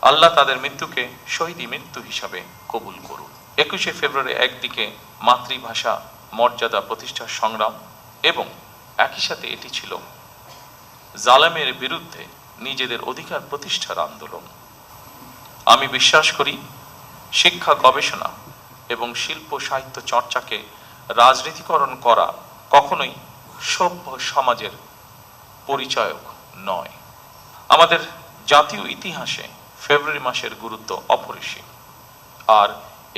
আল্লাহ তাদের মৃত্যুকে শহীদি মৃত্যু হিসাবে কবুল করুন। 21শে ফেব্রুয়ারি একদিকে মাতৃভাষা মর্যাদা প্রতিষ্ঠার সংগ্রাম এবং একই সাথে এটি ছিল জালেমের বিরুদ্ধে নিজেদের অধিকার প্রতিষ্ঠার আন্দোলন। আমি বিশ্বাস করি শিক্ষা, গবেষণা এবং শিল্প সাহিত্য চর্চাকে রাজনীতিকরণ করা কখনোই সভ্য সমাজের পরিচায়ক নয়। আমাদের জাতীয় ইতিহাসে ফেব্রুয়ারি মাসের গুরুত্ব অপরিসীম, আর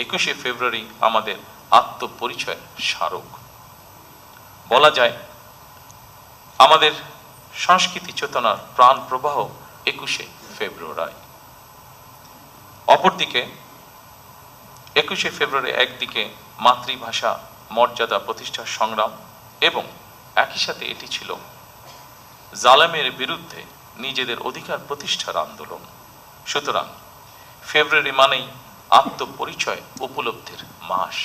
21শে ফেব্রুয়ারি আমাদের আত্মপরিচয়ের স্মারক। বলা যায় আমাদের সংস্কৃতি চেতনার প্রাণ প্রবাহ 21শে ফেব্রুয়ারি। অপরদিকে 21শে ফেব্রুয়ারি একদিকে মাতৃভাষা মর্যাদা প্রতিষ্ঠার সংগ্রাম এবং একই সাথে এটি ছিল জালেমের বিরুদ্ধে নিজেদের অধিকার প্রতিষ্ঠার আন্দোলন। সুতরাং ফেব্রুয়ারি মানেই আত্মপরিচয় উপলব্ধির মাস,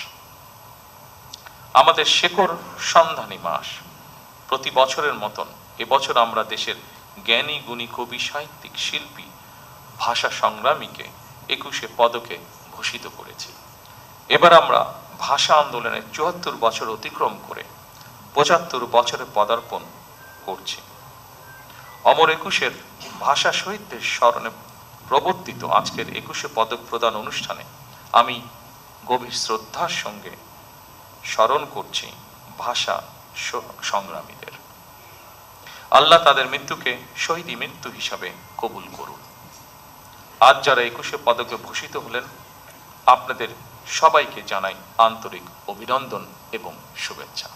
আমাদের শেকড় সন্ধানী মাস। প্রতি বছরের মতন এবছর আমরা দেশের জ্ঞানী গুণী কবি, সাহিত্যিক, শিল্পী, ভাষা সংগ্রামীকে 21শে পদকে ভূষিত করেছি। এবার আমরা ভাষা আন্দোলনের ৭৪ বছর অতিক্রম করে ৭৫ বছরে পদার্পণ করছি। অমর 21শের ভাষা শহীদদের স্মরণে প্রবর্তিত আজকের 21শে পদক প্রদান অনুষ্ঠানে আমি গভীর শ্রদ্ধার সঙ্গে স্মরণ করছি ভাষা সংগ্রামীদের। আল্লাহ তাদের মৃত্যুকে শহীদি মৃত্যু হিসাবে কবুল করুন। আজ যারা 21শে পদকে ভূষিত হলেন, আপনাদের সবাইকে জানাই আন্তরিক অভিনন্দন এবং শুভেচ্ছা।